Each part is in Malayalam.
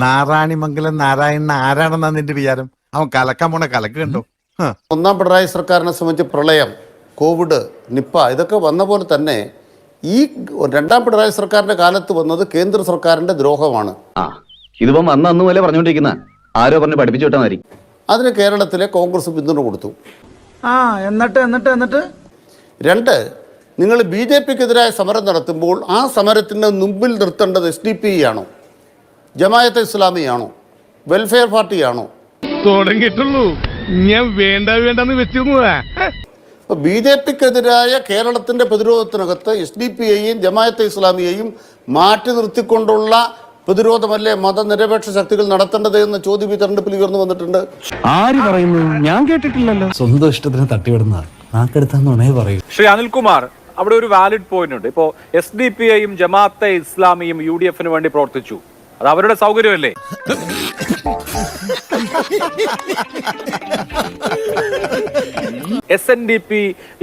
നാരായണിമംഗലം നാരായണൻ ആരാണെന്നാ നിന്റെ വിചാരം? അവൻ കലക്കാൻ പോണ കലക്ക് കണ്ടോ? ഒന്നാം പിണറായി സർക്കാരിനെ സംബന്ധിച്ച് പ്രളയം, കോവിഡ്, നിപ്പ ഇതൊക്കെ വന്ന പോലെ തന്നെ ഈ രണ്ടാം പിണറായി സർക്കാരിന്റെ കാലത്ത് വന്നത് കേന്ദ്ര സർക്കാരിന്റെ ദ്രോഹമാണ്. ഇതിപ്പം അന്ന് പോലെ പറഞ്ഞുകൊണ്ടിരിക്കുന്ന ആരോ പറഞ്ഞ് പഠിപ്പിച്ചു വിട്ടാൽ മതി. അതിന് കേരളത്തിലെ കോൺഗ്രസ് പിന്തുണ കൊടുത്തു. എന്നിട്ട് രണ്ട്, നിങ്ങൾ BJPക്കെതിരായ സമരം നടത്തുമ്പോൾ ആ സമരത്തിന് മുമ്പിൽ നിർത്തേണ്ടത് SDPI ആണോ, ജമാഅത്തെ ഇസ്ലാമിയാണോ, വെൽഫെയർ പാർട്ടിയാണോ? തുടങ്ങിയിട്ടുള്ളൂ, ഞാൻ വേണ്ടെന്ന് വെച്ചിരുന്നതാ. അപ്പോൾ BJPക്കെതിരായ കേരളത്തിന്റെ പ്രതിരോധത്തിനകത്ത് SDPIയെയും ജമാഅത്തെ ഇസ്ലാമിയെയും മാറ്റി നിർത്തിക്കൊണ്ടുള്ള പ്രതിരോധമല്ലേ മതനിരപേക്ഷ ശക്തികൾ നടത്തേണ്ടത് എന്ന ചോദ്യം ഈ തെരഞ്ഞെടുപ്പിൽ ഉയർന്നു വന്നിട്ടുണ്ട്. ആര് പറയുന്നു? ഞാൻ കേട്ടിട്ടില്ലല്ലോ. സ്വന്തം ഇഷ്ടത്തിന് തട്ടിവിടുന്ന നാക്കെടുത്താന്നുണേ പറയൂ. ശ്രീ അനിൽകുമാർ, അവിടെ ഒരു വാലിഡ് പോയിന്റ് ഉണ്ട്. ഇപ്പോ SDPIയും ജമാഅത്തെ ഇസ്ലാമിയും UDFന് വേണ്ടി പ്രവർത്തിച്ചു. അത് അവരുടെ സൗകര്യമല്ലേ? SNDP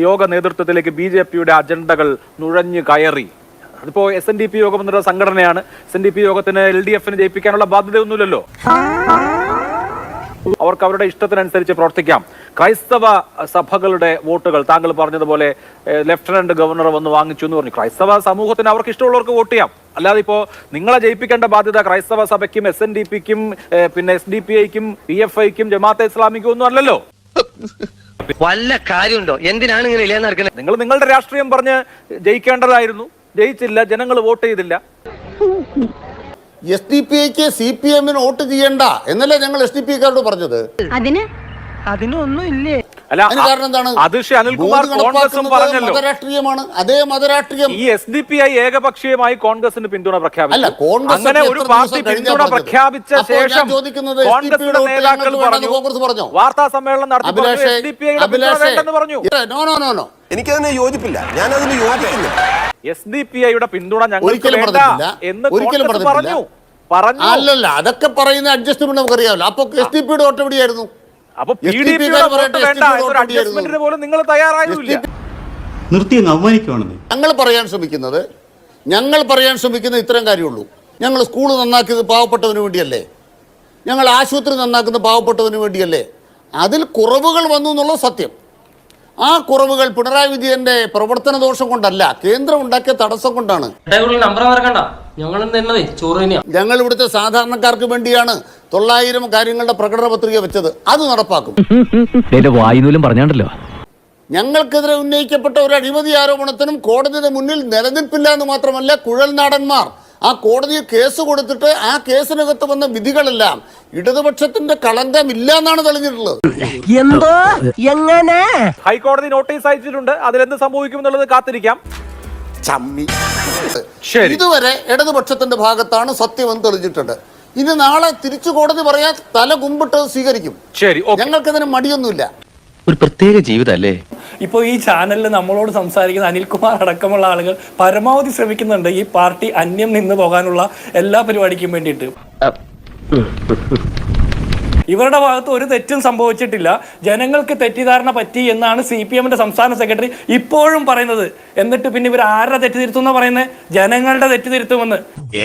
യോഗ നേതൃത്വത്തിലേക്ക് BJPയുടെ അജണ്ടകൾ നുഴഞ്ഞു കയറി. അതിപ്പോ SNDP യോഗം എന്നുള്ള സംഘടനയാണ്. SNDP യോഗത്തിന് LDFന് ജയിപ്പിക്കാനുള്ള ബാധ്യതയൊന്നുമില്ലല്ലോ. അവർക്ക് അവരുടെ ഇഷ്ടത്തിനനുസരിച്ച് പ്രവർത്തിക്കാം. ക്രൈസ്തവ സഭകളുടെ വോട്ടുകൾ താങ്കൾ പറഞ്ഞതുപോലെ ലഫ്റ്റനന്റ് ഗവർണർ വന്ന് വാങ്ങിച്ചു എന്ന് പറഞ്ഞു. ക്രൈസ്തവ സമൂഹത്തിന് അവർക്ക് ഇഷ്ടമുള്ളവർക്ക് വോട്ട് ചെയ്യാം. അല്ലാതെ ഇപ്പോ നിങ്ങളെ ജയിപ്പിക്കേണ്ട ബാധ്യത ക്രൈസ്തവ സഭയ്ക്കും SNDPക്കും പിന്നെ SDPIക്കും PFIക്കും ജമാഅത്തെ ഇസ്ലാമിക്കും ഒന്നും അല്ലല്ലോ. വല്ല കാര്യമുണ്ടോ? എന്തിനാണ് ഇങ്ങനെ ഇല്ലാന്ന് നടക്കുന്നത്? നിങ്ങൾ നിങ്ങളുടെ രാഷ്ട്രീയം പറഞ്ഞ് ജയിക്കേണ്ടതായിരുന്നു, ജയിച്ചില്ല, ജനങ്ങൾ വോട്ട് ചെയ്തില്ല. SDPIക്ക് CPMന് വോട്ട് ചെയ്യണ്ട എന്നല്ലേ ഞങ്ങൾ SDPക്കാരോട് പറഞ്ഞത്. അതിനൊന്നും ഇല്ലേ? അല്ല, കാരണം എന്താണ്? അത് ശ്രീ അനിൽകുമാർ കോൺഗ്രസും പറഞ്ഞല്ലോ. മതരാഷ്ട്രീയമാണ്. അതേ മതരാഷ്ട്രീയം ഈ SDPI ഏകപക്ഷീയമായി കോൺഗ്രസിന് പിന്തുണ പ്രഖ്യാപിച്ചു. അല്ല, കോൺഗ്രസ് അങ്ങനെ ഒരു പാർട്ടി പിന്തുണ പ്രഖ്യാപിച്ച ശേഷം കോൺഗ്രസിന്റെ നേതാക്കൾ പറഞ്ഞു, വാർത്താ സമ്മേളനം നടത്തി SDPIയുടെ പിന്തുണ വേണ്ടെന്ന് പറഞ്ഞു. എനിക്കതിനെ യോജിപ്പില്ല, ഞാനതിന് യോജിപ്പില്ല. SDPIയുടെ പിന്തുണ ഞങ്ങൾക്ക് വേണ്ട എന്ന് കോൺഗ്രസ് പറഞ്ഞു. അല്ലല്ല, അതൊക്കെ പറയുന്ന അഡ്ജസ്റ്റ്മെന്റ് നമുക്കറിയാമല്ലോ. അപ്പൊ SDPയുടെ വോട്ട് എവിടെയായിരുന്നു? അപ്പൊ PDPയുടെ വോട്ട് വേണ്ട എന്നൊരു അഡ്ജസ്റ്റ്മെന്റിന് പോലും നിങ്ങൾ തയ്യാറായില്ല. ഞങ്ങൾ പറയാൻ ശ്രമിക്കുന്നത് ഇത്രയും കാര്യമുള്ളൂ. ഞങ്ങൾ സ്കൂൾ നന്നാക്കിയത് പാവപ്പെട്ടവന് വേണ്ടിയല്ലേ? ഞങ്ങൾ ആശുപത്രി നന്നാക്കുന്നത് പാവപ്പെട്ടവന് വേണ്ടിയല്ലേ? അതിൽ കുറവുകൾ വന്നു എന്നുള്ളത് സത്യം. ആ കുറവുകൾ പിണറായി വിജയന്റെ പ്രവർത്തന ദോഷം കൊണ്ടല്ല, കേന്ദ്രം ഉണ്ടാക്കിയ തടസ്സം കൊണ്ടാണ്. ഞങ്ങൾ ഇവിടുത്തെ സാധാരണക്കാർക്ക് വേണ്ടിയാണ് 900 കാര്യങ്ങളുടെ പ്രകടന പത്രിക വെച്ചത്. അത് നടപ്പാക്കും. പറഞ്ഞാണ്ടല്ലോ, ഞങ്ങൾക്കെതിരെ ഉന്നയിക്കപ്പെട്ട ഒരു അഴിമതി ആരോപണത്തിനും കോടതിയുടെ മുന്നിൽ നിലനിൽപ്പില്ല എന്ന് മാത്രമല്ല, കുഴൽനാടന്മാർ ആ കോടതിയിൽ കേസ് കൊടുത്തിട്ട് ആ കേസിനകത്ത് വന്ന വിധികളെല്ലാം ഇടതുപക്ഷത്തിന്റെ കളങ്കമില്ല എന്നാണ് തെളിഞ്ഞിട്ടുള്ളത്. എന്തോ എങ്ങനെ ഹൈക്കോടതി നോട്ടീസ് അയച്ചിട്ടുണ്ട്. അതിലെന്ത് സംഭവിക്കും എന്നുള്ളത് കാത്തിരിക്കാം. ഇതുവരെ ഇടതുപക്ഷത്തിന്റെ ഭാഗത്താണ് സത്യമെന്ന് തെളിഞ്ഞിട്ടുണ്ട്. ഇനി നാളെ തിരിച്ചു കോടതി പറയാൻ തല കുമ്പിട്ട് സ്വീകരിക്കും. ഞങ്ങൾക്കതിന് മടിയൊന്നുമില്ല. ഒരു പ്രത്യേക ജീവിതല്ലേ. ഇപ്പോൾ ഈ ചാനലിൽ നമ്മളോട് സംസാരിക്കുന്ന അനിൽകുമാർ അടക്കമുള്ള ആളുകൾ പരമാവധി ശ്രമിക്കുന്നുണ്ട് ഈ പാർട്ടി അന്യം നിന്ന് പോകാനുള്ള എല്ലാ പരിപാടിക്കും വേണ്ടിയിട്ട്. ഇവരുടെ ഭാഗത്ത് ഒരു തെറ്റും സംഭവിച്ചിട്ടില്ല. ജനങ്ങൾക്ക് തെറ്റിദ്ധാരണ പറ്റി എന്നാണ് CPMന്റെ സംസ്ഥാന സെക്രട്ടറി ഇപ്പോഴും പറയുന്നത്. എന്നിട്ട് പിന്നെ ഇവർ ആരുടെ തെറ്റ് തിരുത്തുന്ന പറയുന്നത്? ജനങ്ങളുടെ തെറ്റ് തിരുത്തുമെന്ന്.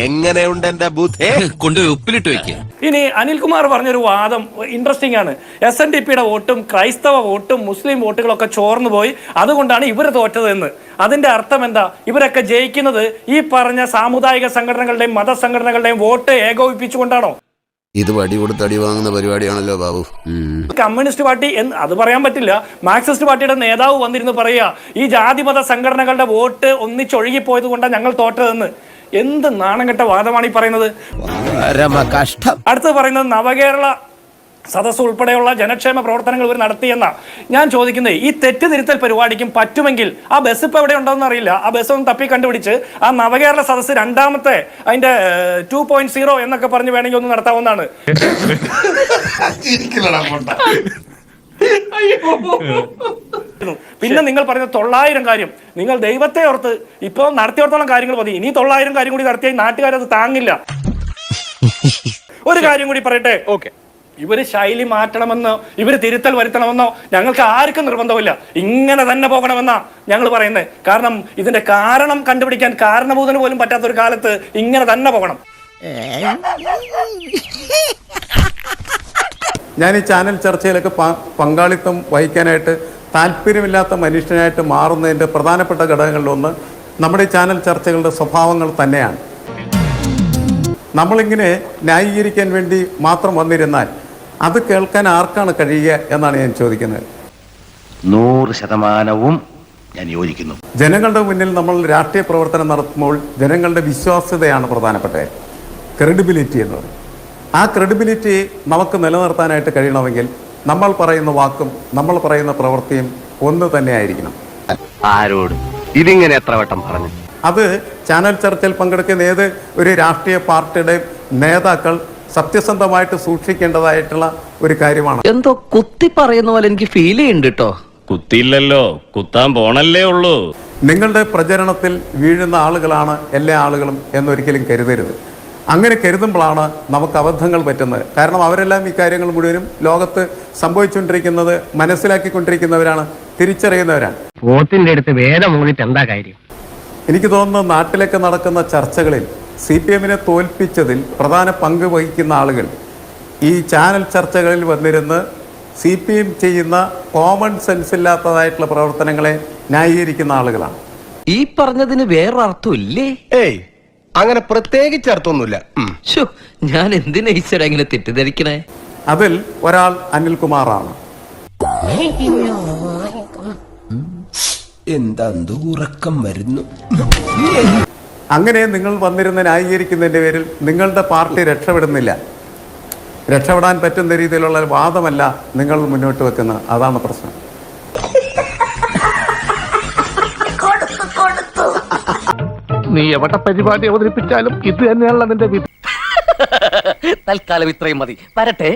എങ്ങനെയുണ്ട് എന്റെ ബുദ്ധി? കൊണ്ടുപോയി ഉപ്പിലിട്ട് വെക്കുക. ഇനി അനിൽകുമാർ പറഞ്ഞൊരു വാദം ഇൻട്രസ്റ്റിംഗ് ആണ്. SNDPയുടെ വോട്ടും ക്രൈസ്തവ വോട്ടും മുസ്ലിം വോട്ടുകളൊക്കെ ചോർന്നു പോയി, അതുകൊണ്ടാണ് ഇവർ തോറ്റതെന്ന്. അതിന്റെ അർത്ഥം എന്താ? ഇവരൊക്കെ ജയിക്കുന്നത് ഈ പറഞ്ഞ സാമുദായിക സംഘടനകളുടെയും മതസംഘടനകളുടെയും വോട്ട് ഏകോപിപ്പിച്ചുകൊണ്ടാണോ? ഇത് വടി കൊടുത്ത് അടി വാങ്ങുന്ന പരിപാടിയാണല്ലോ ബാബു. കമ്മ്യൂണിസ്റ്റ് പാർട്ടി അത് പറയാൻ പറ്റില്ല. മാർക്സിസ്റ്റ് പാർട്ടിയുടെ നേതാവ് വന്നിരുന്നു പറയുക ഈ ജാതിമത സംഘടനകളുടെ വോട്ട് ഒന്നിച്ചൊഴുകിപ്പോയത് കൊണ്ടാണ് ഞങ്ങൾ തോറ്റതെന്ന്. എന്ത് നാണംകെട്ട വാദമാണ് ഈ പറയുന്നത്. അടുത്തത് പറയുന്നത് നവകേരള സദസ് ഉൾപ്പെടെയുള്ള ജനക്ഷേമ പ്രവർത്തനങ്ങൾ ഇവർ നടത്തിയെന്ന. ഞാൻ ചോദിക്കുന്നത്, ഈ തെറ്റ് തിരുത്തൽ പരിപാടിക്കും പറ്റുമെങ്കിൽ ആ ബസ് ഇപ്പൊ എവിടെ ഉണ്ടോന്ന് അറിയില്ല, ആ ബസ് ഒന്ന് തപ്പി കണ്ടുപിടിച്ച് ആ നവകേരള സദസ് രണ്ടാമത്തെ അതിന്റെ 2.0 എന്നൊക്കെ പറഞ്ഞ് വേണമെങ്കിൽ ഒന്ന് നടത്താവുന്നതാണ്. പിന്നെ നിങ്ങൾ പറയുന്ന 900 കാര്യം, നിങ്ങൾ ദൈവത്തെ ഓർത്ത് ഇപ്പൊ നടത്തിയോടത്തോളം കാര്യങ്ങൾ മതി. ഇനി 900 കാര്യം കൂടി നടത്തിയാൽ നാട്ടുകാരത് താങ്ങില്ല. ഒരു കാര്യം കൂടി പറയട്ടെ. ഓക്കെ, ഇവര് ശൈലി മാറ്റണമെന്നോ ഇവര് തിരുത്തൽ വരുത്തണമെന്നോ ഞങ്ങൾക്ക് ആർക്കും നിർബന്ധമില്ല. ഇങ്ങനെ തന്നെ പോകണമെന്നാ ഞങ്ങൾ പറയുന്നത്. കാരണം ഇതിന്റെ കാരണം കണ്ടുപിടിക്കാൻ കാരണഭൂതന് പോലും പറ്റാത്തൊരു കാലത്ത് ഇങ്ങനെ തന്നെ പോകണം. ഞാൻ ഈ ചാനൽ ചർച്ചയിലൊക്കെ പങ്കാളിത്തം വഹിക്കാനായിട്ട് താല്പര്യമില്ലാത്ത മനുഷ്യനായിട്ട് മാറുന്നതിൻ്റെ പ്രധാനപ്പെട്ട ഘടകങ്ങളിലൊന്ന് നമ്മുടെ ഈ ചാനൽ ചർച്ചകളുടെ സ്വഭാവങ്ങൾ തന്നെയാണ്. നമ്മളിങ്ങനെ ന്യായീകരിക്കാൻ വേണ്ടി മാത്രം വന്നിരുന്നാൽ അത് കേൾക്കാൻ ആർക്കാണ് കഴിയുക എന്നാണ് ഞാൻ ചോദിക്കുന്നത്. 100% ഞാൻ യോജിക്കുന്നു. ജനങ്ങളുടെ മുന്നിൽ നമ്മൾ രാഷ്ട്രീയ പ്രവർത്തനം നടത്തുമ്പോൾ ജനങ്ങളുടെ വിശ്വാസ്യതയാണ് പ്രധാനപ്പെട്ടത്, ക്രെഡിബിലിറ്റി എന്ന് പറയും. ആ ക്രെഡിബിലിറ്റി നമുക്ക് നിലനിർത്താനായിട്ട് കഴിയണമെങ്കിൽ നമ്മൾ പറയുന്ന വാക്കും നമ്മൾ പറയുന്ന പ്രവൃത്തിയും ഒന്ന് തന്നെ ആയിരിക്കണം. ആരോട് ഇതിങ്ങനെ എത്ര വട്ടം പറഞ്ഞു? അത് ചാനൽ ചർച്ചയിൽ പങ്കെടുക്കുന്ന ഏത് ഒരു രാഷ്ട്രീയ പാർട്ടിയുടെ നേതാക്കൾ സത്യസന്ധമായിട്ട് സൂക്ഷിക്കേണ്ടതായിട്ടുള്ള ഒരു കാര്യമാണ്. എന്തോ കുത്തി പറയുന്ന പോലെ എനിക്ക് ഫീൽ ചെയ്യുന്നുണ്ട് കേട്ടോ. കുത്തിയില്ലല്ലോ, കുത്താൻ പോണല്ലേ ഉള്ളൂ. നിങ്ങളുടെ പ്രചരണത്തിൽ വീഴുന്ന ആളുകളാണ് എല്ലാ ആളുകളും എന്നൊരിക്കലും കരുതരുത്. അങ്ങനെ കരുതുമ്പോഴാണ് നമുക്ക് അബദ്ധങ്ങൾ പറ്റുന്നത്. കാരണം അവരെല്ലാം ഈ കാര്യങ്ങൾ മുഴുവനും ലോകത്ത് സംഭവിച്ചുകൊണ്ടിരിക്കുന്നത് മനസ്സിലാക്കിക്കൊണ്ടിരിക്കുന്നവരാണ്, തിരിച്ചറിയുന്നവരാണ്. പോത്തിന്റെ അടുത്ത് വേദം മൂന്നിട്ട് എന്താ കാര്യം? എനിക്ക് തോന്നുന്നു നാട്ടിലൊക്കെ നടക്കുന്ന ചർച്ചകളിൽ CPM-നെ തോൽപ്പിച്ചതിൽ പ്രധാന പങ്ക് വഹിക്കുന്ന ആളുകൾ ഈ ചാനൽ ചർച്ചകളിൽ വന്നിരുന്ന് CPM ചെയ്യുന്ന കോമൺ സെൻസ് ഇല്ലാത്തതായിട്ടുള്ള പ്രവർത്തനങ്ങളെ ന്യായീകരിക്കുന്ന ആളുകളാണ്. ഈ പറഞ്ഞതിന് വേറൊരർത്ഥം ഇല്ലേ? ഏയ് അങ്ങനെ പ്രത്യേകിച്ച് അർത്ഥമൊന്നുമില്ല. ഞാൻ എന്തിനാ ഈശ്വര ഇങ്ങനെ തെറ്റിദ്ധരിക്കണേ? അതിൽ ഒരാൾ അനിൽകുമാറാണ്. എന്താ ഉറക്കം വരുന്നു? അങ്ങനെ നിങ്ങൾ വന്നിരുന്ന് ന്യായീകരിക്കുന്നതിൻ്റെ പേരിൽ നിങ്ങളുടെ പാർട്ടി രക്ഷപ്പെടുന്നില്ല. രക്ഷപ്പെടാൻ പറ്റുന്ന രീതിയിലുള്ള വാദമല്ല നിങ്ങൾ മുന്നോട്ട് വെക്കുന്നത്. അതാണ് പ്രശ്നം. നീ എവിടെ പരിപാടി അവതരിപ്പിച്ചാലും ഇത് തന്നെയാണല്ലോ നിന്റെ വിധി. തൽക്കാലം ഇത്രയും മതി. വരട്ടെ.